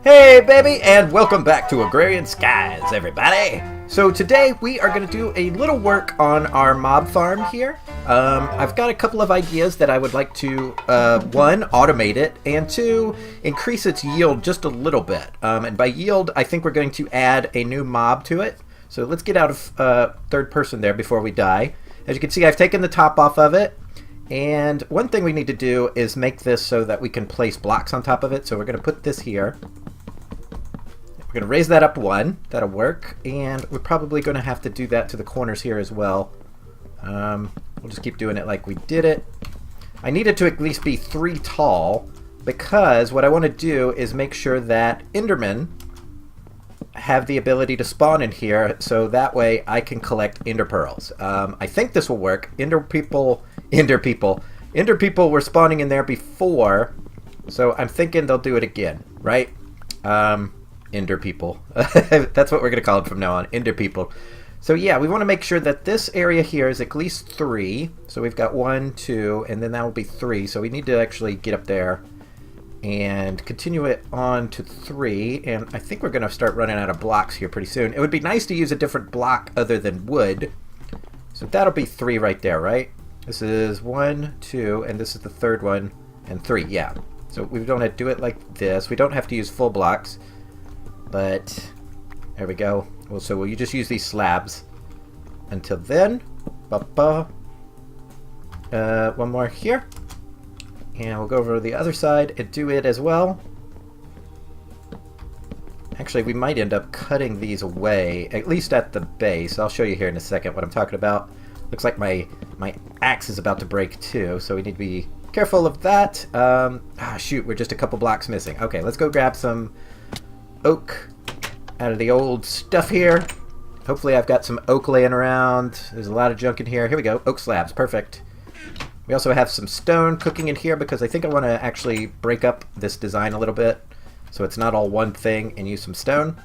Hey baby, and welcome back to Agrarian Skies, everybody! So today we are going to do a little work on our mob farm here. I've got a couple of ideas that I would like to, one, automate it, and two, increase its yield just a little bit. And by yield, I think we're going to add a new mob to it. So let's get out of third person there before we die. As you can see, I've taken the top off of it. And one thing we need to do is make this so that we can place blocks on top of it. So we're going to put this here. We're going to raise that up one. That'll work. And we're probably going to have to do that to the corners here as well. We'll just keep doing it like we did it. I need it to at least be 3 tall because what I want to do is make sure that Endermen have the ability to spawn in here, so that way I can collect Ender Pearls. I think this will work. Ender people were spawning in there before, so I'm thinking they'll do it again, right? Ender people. That's what we're going to call it from now on, Ender people. So yeah, we want to make sure that this area here is at least 3. So we've got 1, 2, and then that will be 3. So we need to actually get up there and continue it on to 3. And I think we're going to start running out of blocks here pretty soon. It would be nice to use a different block other than wood. So that'll be 3 right there, right? This is 1, 2, and this is the third one, and 3, yeah. So we don't have to do it like this. We don't have to use full blocks, but there we go. Well, so we'll just use these slabs until then. One more here. And we'll go over to the other side and do it as well. Actually, we might end up cutting these away, at least at the base. I'll show you here in a second what I'm talking about. Looks like my axe is about to break too, so we need to be careful of that. Shoot, we're just a couple blocks missing. Okay, let's go grab some oak out of the old stuff here. Hopefully I've got some oak laying around. There's a lot of junk in here. Here we go, oak slabs, perfect. We also have some stone cooking in here because I think I want to actually break up this design a little bit so it's not all one thing and use some stone.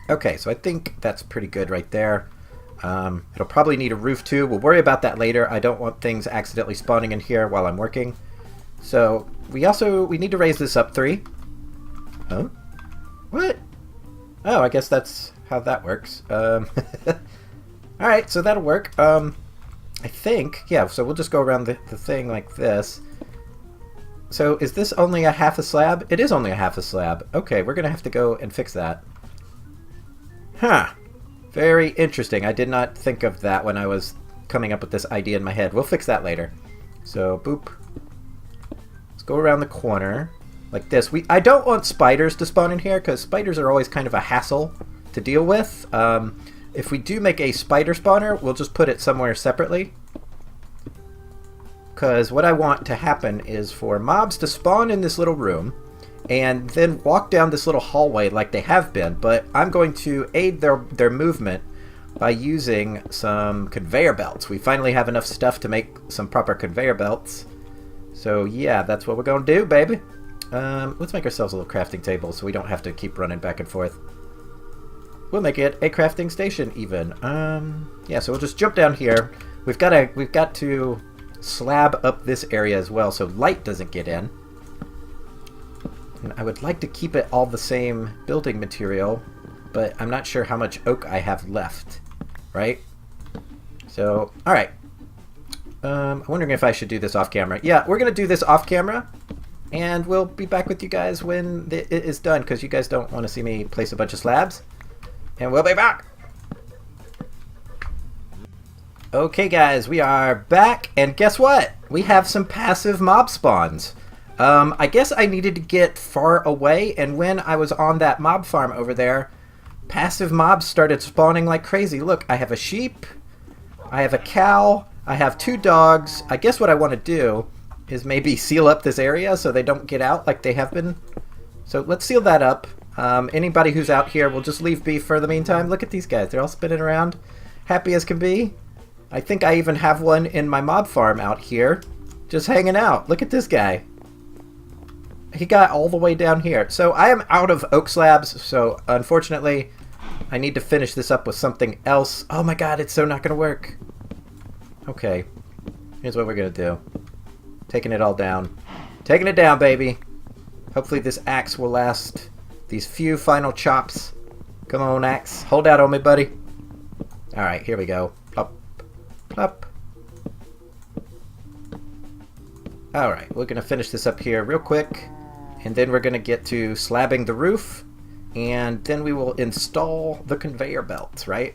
Okay, so I think that's pretty good right there. It'll probably need a roof too. We'll worry about that later. I don't want things accidentally spawning in here while I'm working. So we need to raise this up 3. Huh? What? Oh, I guess that's how that works. Alright, so that'll work. I think, yeah, so we'll just go around the thing like this. So is this only a half a slab? It is only a half a slab. Okay, we're going to have to go and fix that. Huh. Very interesting. I did not think of that when I was coming up with this idea in my head. We'll fix that later. So, boop. Let's go around the corner like this. I don't want spiders to spawn in here because spiders are always kind of a hassle to deal with. If we do make a spider spawner, we'll just put it somewhere separately. Because what I want to happen is for mobs to spawn in this little room and then walk down this little hallway like they have been, but I'm going to aid their movement by using some conveyor belts. We finally have enough stuff to make some proper conveyor belts. So yeah, that's what we're going to do, baby. Let's make ourselves a little crafting table so we don't have to keep running back and forth. We'll make it a crafting station even. Yeah, so we'll just jump down here. We've got to slab up this area as well so light doesn't get in. And I would like to keep it all the same building material, but I'm not sure how much oak I have left, right? So, alright. I'm wondering if I should do this off camera. Yeah, we're going to do this off camera, and we'll be back with you guys when it is done, because you guys don't want to see me place a bunch of slabs. And we'll be back! Okay guys, we are back, and guess what? We have some passive mob spawns. I guess I needed to get far away, and when I was on that mob farm over there, passive mobs started spawning like crazy. Look, I have a sheep, I have a cow, I have 2 dogs. I guess what I want to do is maybe seal up this area so they don't get out like they have been. So let's seal that up. Anybody who's out here will just leave be for the meantime. Look at these guys. They're all spinning around, happy as can be. I think I even have one in my mob farm out here, just hanging out. Look at this guy. He got all the way down here. So I am out of oak slabs, so unfortunately I need to finish this up with something else. Oh my god, it's so not going to work. Okay, here's what we're going to do. Taking it all down. Taking it down, baby. Hopefully this axe will last these few final chops. Come on, axe. Hold out on me, buddy. Alright, here we go. Plop. Plop. Alright, we're going to finish this up here real quick. And then we're going to get to slabbing the roof. And then we will install the conveyor belts, right?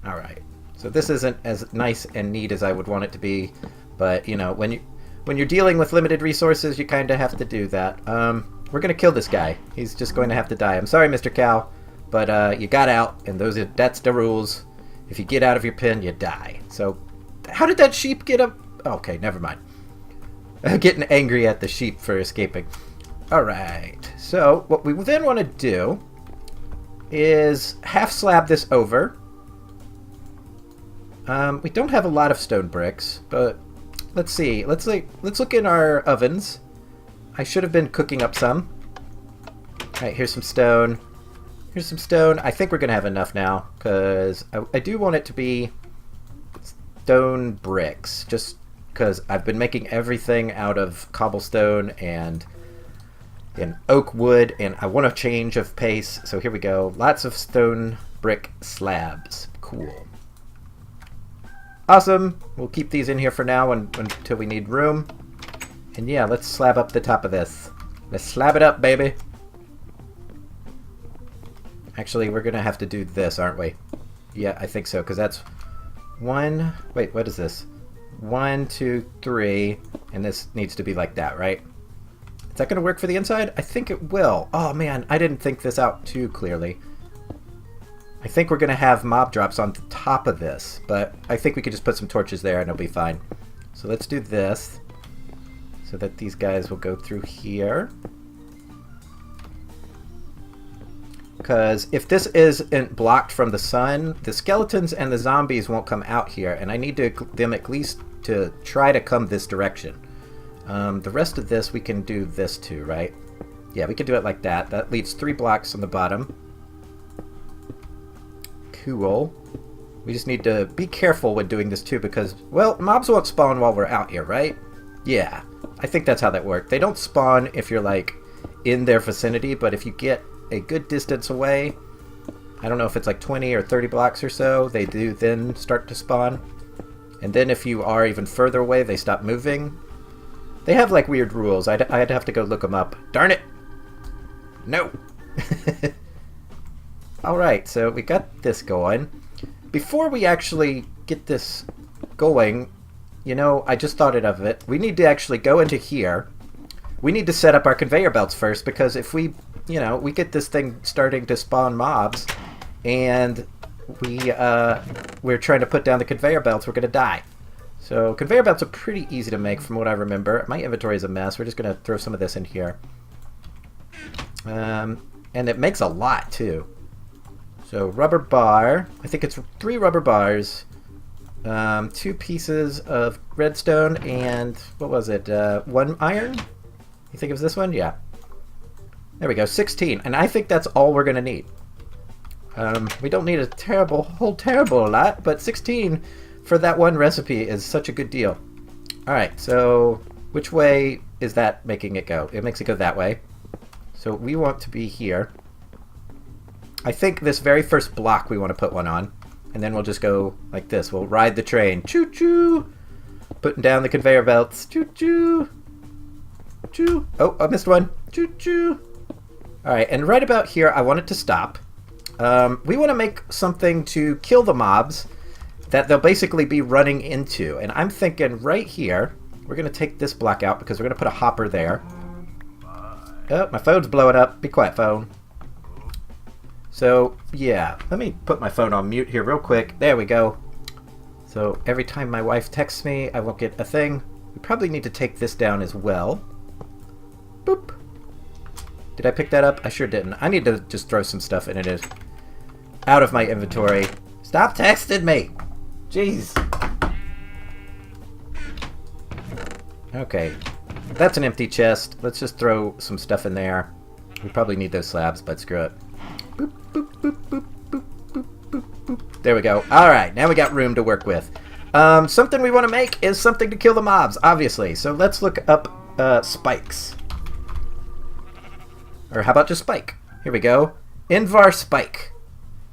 Alright. So this isn't as nice and neat as I would want it to be. But, you know, when you're dealing with limited resources, you kind of have to do that. We're going to kill this guy. He's just going to have to die. I'm sorry, Mr. Cow. But you got out, and that's the rules. If you get out of your pen, you die. So, how did that sheep get up? Okay, never mind. I'm getting angry at the sheep for escaping. Alright, so what we then want to do is half slab this over. We don't have a lot of stone bricks, but let's see. Let's look in our ovens. I should have been cooking up some. Alright, here's some stone. Here's some stone. I think we're going to have enough now, because I do want it to be stone bricks, just because I've been making everything out of cobblestone and oak wood, and I want a change of pace. So here we go. Lots of stone brick slabs. Cool. Awesome. We'll keep these in here for now until we need room. And yeah, let's slab up the top of this. Let's slab it up, baby. Actually, we're going to have to do this, aren't we? Yeah, I think so, because that's one... Wait, what is this? 1, 2, 3, and this needs to be like that, right? Is that going to work for the inside? I think it will. Oh, man, I didn't think this out too clearly. I think we're going to have mob drops on the top of this, but I think we could just put some torches there and it'll be fine. So let's do this, so that these guys will go through here. Because if this isn't blocked from the sun, the skeletons and the zombies won't come out here, and I need them at least to try to come this direction. The rest of this we can do this too, right? Yeah, we can do it like that. That leaves 3 blocks on the bottom. Cool. We just need to be careful when doing this too, because, well, mobs won't spawn while we're out here, right? Yeah, I think that's how that works. They don't spawn if you're, like, in their vicinity, but if you get a good distance away, I don't know if it's like 20 or 30 blocks or so, they do then start to spawn. And then if you are even further away, they stop moving. They have like weird rules. I'd have to go look them up. Darn it! No! Alright, so we got this going. Before we actually get this going, you know, I just thought of it. We need to actually go into here. We need to set up our conveyor belts first, because if we, you know, we get this thing starting to spawn mobs, and we're trying to put down the conveyor belts, we're going to die. So conveyor belts are pretty easy to make from what I remember. My inventory is a mess. We're just going to throw some of this in here. And it makes a lot, too. So rubber bar. I think it's 3 rubber bars. 2 pieces of redstone, and what was it? 1 iron? You think it was this one? Yeah. There we go, 16. And I think that's all we're going to need. We don't need a whole terrible lot, but 16 for that one recipe is such a good deal. Alright, so which way is that making it go? It makes it go that way. So we want to be here. I think this very first block we want to put one on. And then we'll just go like this. We'll ride the train. Choo-choo! Putting down the conveyor belts. Choo-choo! Choo! Oh, I missed one. Choo-choo! Alright, and right about here, I want it to stop. We want to make something to kill the mobs that they'll basically be running into. And I'm thinking right here, we're going to take this block out because we're going to put a hopper there. Oh, my phone's blowing up. Be quiet, phone. So, yeah, let me put my phone on mute here real quick. There we go. So every time my wife texts me, I won't get a thing. We probably need to take this down as well. Boop. Did I pick that up? I sure didn't. I need to just throw some stuff in it out of my inventory. Stop texting me! Jeez. Okay. That's an empty chest. Let's just throw some stuff in there. We probably need those slabs, but screw it. Boop, boop, boop, boop, boop, boop, boop, boop. There we go. Alright, now we got room to work with. Something we want to make is something to kill the mobs, obviously. So let's look up spikes. Or how about just spike? Here we go. Invar spike.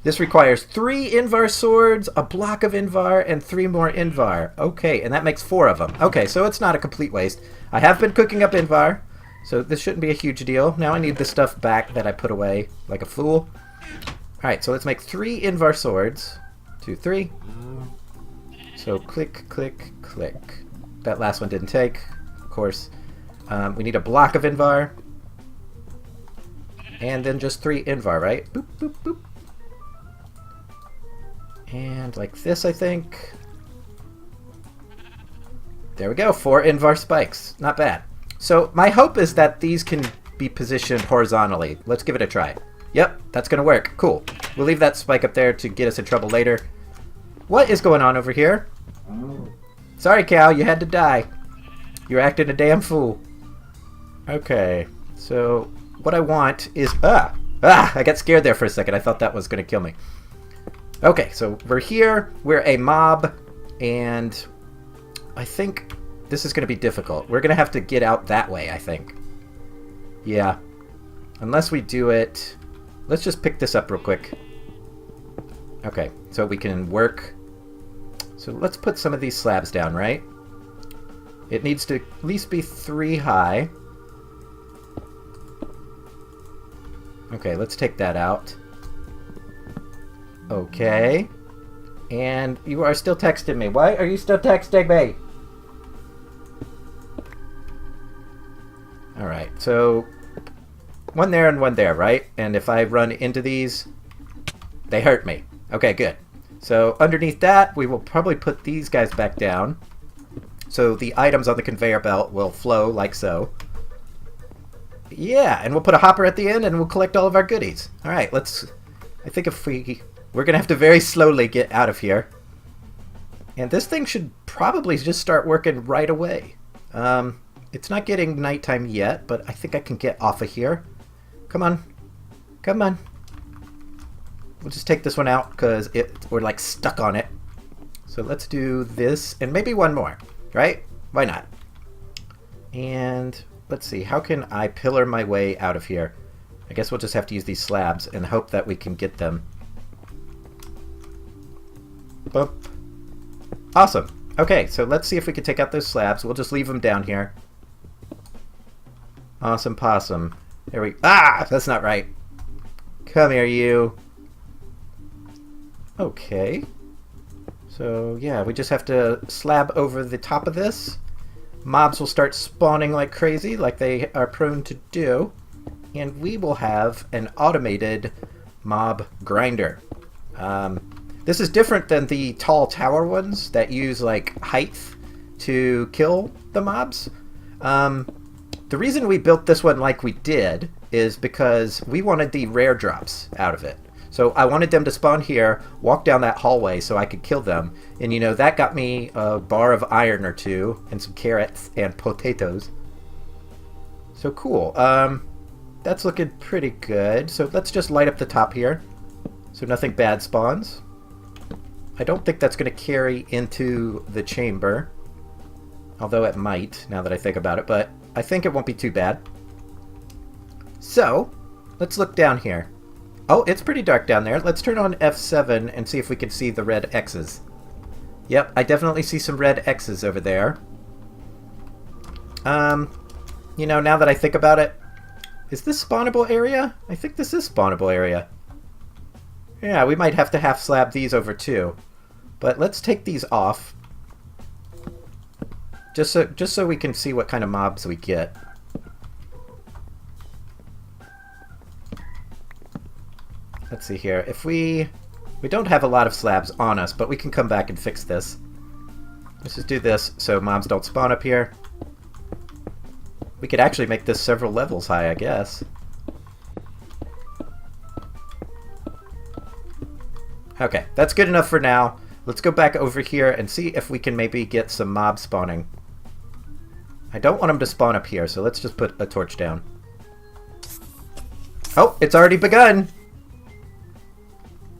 This requires 3 Invar swords, a block of Invar, and 3 more Invar. Okay, and that makes 4 of them. Okay, so it's not a complete waste. I have been cooking up Invar, so this shouldn't be a huge deal. Now I need the stuff back that I put away like a fool. Alright, so let's make 3 Invar swords. 2, 3. So click, click, click. That last one didn't take, of course. We need a block of Invar. And then just 3 Invar, right? Boop, boop, boop. And like this, I think. There we go, 4 Invar spikes. Not bad. So my hope is that these can be positioned horizontally. Let's give it a try. Yep, that's going to work. Cool. We'll leave that spike up there to get us in trouble later. What is going on over here? Sorry, Cal, you had to die. You're acting a damn fool. Okay, so what I want is... I got scared there for a second. I thought that was going to kill me. Okay, so we're here. We're a mob, and I think this is going to be difficult. We're going to have to get out that way, I think. Yeah. Unless we do it... Let's just pick this up real quick. Okay, so we can work... So let's put some of these slabs down, right? It needs to at least be 3 high. Okay, let's take that out. Okay. And you are still texting me. Why are you still texting me? Alright, so... 1 there and 1 there, right? And if I run into these, they hurt me. Okay, good. So underneath that, we will probably put these guys back down. So the items on the conveyor belt will flow like so. Yeah, and we'll put a hopper at the end and we'll collect all of our goodies. Alright, let's... I think if we're going to have to very slowly get out of here. And this thing should probably just start working right away. It's not getting nighttime yet, but I think I can get off of here. Come on. Come on. We'll just take this one out because we're like stuck on it. So let's do this and maybe 1 more, right? Why not? And let's see, how can I pillar my way out of here? I guess we'll just have to use these slabs and hope that we can get them. Boop. Awesome. Okay, so let's see if we can take out those slabs. We'll just leave them down here. Awesome possum. There we... That's not right. Come here, you. Okay. So, yeah, we just have to slab over the top of this. Mobs will start spawning like crazy, like they are prone to do. And we will have an automated mob grinder. This is different than the tall tower ones that use, like, height to kill the mobs. The reason we built this one like we did is because we wanted the rare drops out of it. So I wanted them to spawn here, walk down that hallway so I could kill them. And, you know, that got me a bar of iron or 2 and some carrots and potatoes. So cool. That's looking pretty good. So let's just light up the top here so nothing bad spawns. I don't think that's going to carry into the chamber. Although it might, now that I think about it. But I think it won't be too bad. So, let's look down here. Oh, it's pretty dark down there. Let's turn on F7 and see if we can see the red X's. Yep, I definitely see some red X's over there. You know, now that I think about it, is this spawnable area? I think this is spawnable area. Yeah, we might have to half slab these over too. But let's take these off. Just so we can see what kind of mobs we get. Let's see here. If we don't have a lot of slabs on us, but we can come back and fix this. Let's just do this so mobs don't spawn up here. We could actually make this several levels high, I guess. Okay, that's good enough for now. Let's go back over here and see if we can maybe get some mob spawning. I don't want them to spawn up here, so let's just put a torch down. Oh, it's already begun!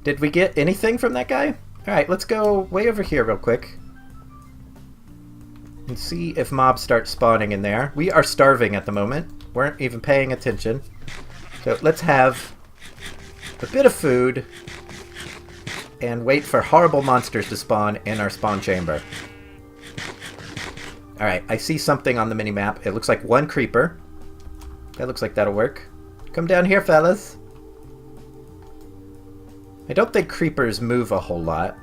Did we get anything from that guy? Alright, let's go way over here real quick. And see if mobs start spawning in there. We are starving at the moment. Weren't even paying attention. So let's have a bit of food and wait for horrible monsters to spawn in our spawn chamber. Alright, I see something on the mini-map. It looks like one creeper. That looks like that'll work. Come down here, fellas. I don't think creepers move a whole lot.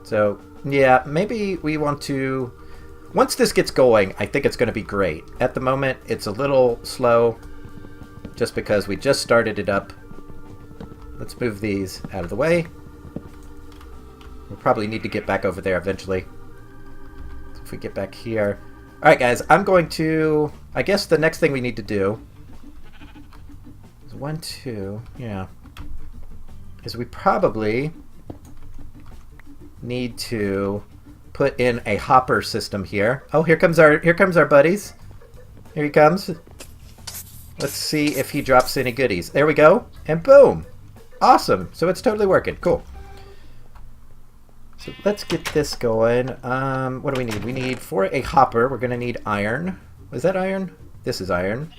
So, yeah, maybe we want to... Once this gets going, I think it's going to be great. At the moment, it's a little slow, just because we just started it up. Let's move these out of the way. We'll probably need to get back over there eventually. So if we get back here... Alright guys, I'm going to... I guess the next thing we need to do... is 1, 2... Yeah. Is we probably... need to... put in a hopper system here. Oh, here comes our buddies. Here he comes. Let's see if he drops any goodies. There we go. And boom. Awesome. So it's totally working. Cool. So let's get this going. What do we need? We need, for a hopper, we're going to need iron. Was that iron? This is iron.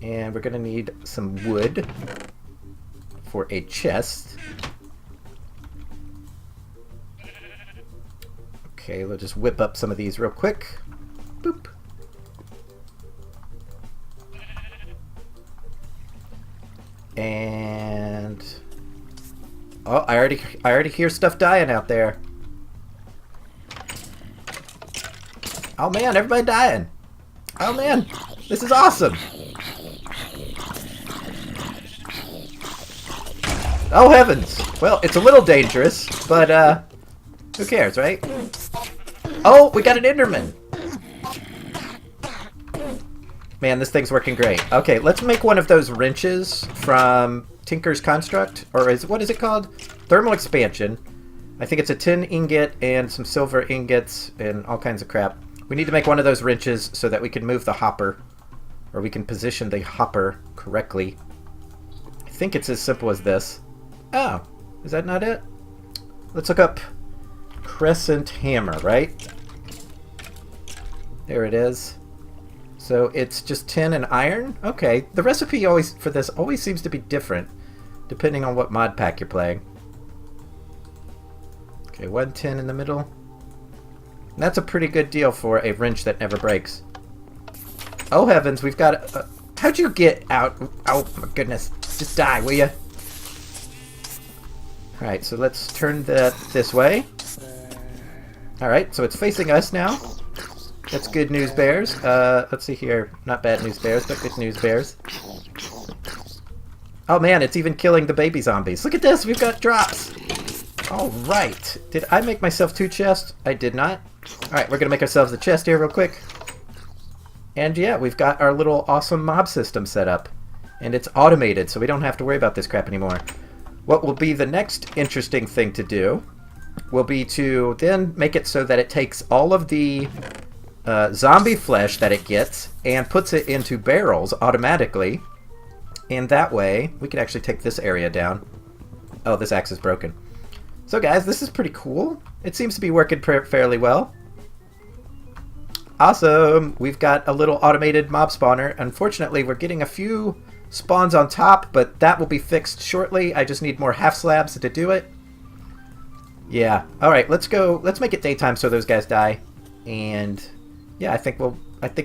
And we're going to need some wood for a chest. Okay, we'll just whip up some of these real quick. Boop. And oh, I already hear stuff dying out there. Oh man, everybody dying. Oh man, this is awesome. Oh heavens. Well, it's a little dangerous, but who cares, right? Oh, we got an Enderman! Man, this thing's working great. Okay, let's make one of those wrenches from Tinker's Construct. Or what is it called? Thermal Expansion. I think it's a tin ingot and some silver ingots and all kinds of crap. We need to make one of those wrenches so that we can move the hopper. Or we can position the hopper correctly. I think it's as simple as this. Oh, is that not it? Let's look up... Crescent hammer, right? There it is. So it's just tin and iron? Okay. The recipe for this always seems to be different depending on what mod pack you're playing. Okay, 1 tin in the middle. And that's a pretty good deal for a wrench that never breaks. Oh heavens, we've got... how'd you get out? Oh my goodness. Just die, will ya? Alright, so let's turn that this way. Alright, so it's facing us now. That's good news, bears. Let's see here. Not bad news, bears, but good news, bears. Oh man, it's even killing the baby zombies. Look at this, we've got drops. Alright. Did I make myself 2 chests? I did not. Alright, we're gonna make ourselves a chest here real quick. And yeah, we've got our little awesome mob system set up. And it's automated, so we don't have to worry about this crap anymore. What will be the next interesting thing to do will be to then make it so that it takes all of the zombie flesh that it gets and puts it into barrels automatically. And that way, we can actually take this area down. Oh, this axe is broken. So guys, this is pretty cool. It seems to be working fairly well. Awesome! We've got a little automated mob spawner. Unfortunately, we're getting a few spawns on top, but that will be fixed shortly. I just need more half slabs to do it. Yeah. Alright, let's go. Let's make it daytime so those guys die. And yeah, I think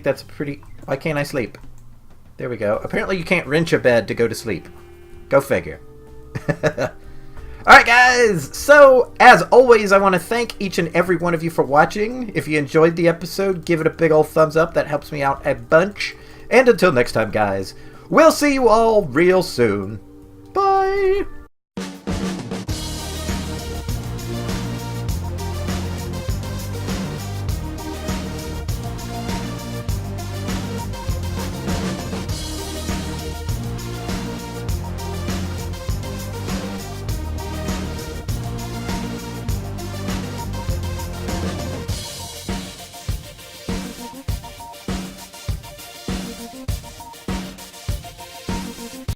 that's pretty... Why can't I sleep? There we go. Apparently you can't wrench a bed to go to sleep. Go figure. Alright guys, so as always I want to thank each and every one of you for watching. If you enjoyed the episode, give it a big old thumbs up. That helps me out a bunch. And until next time guys, we'll see you all real soon. Bye!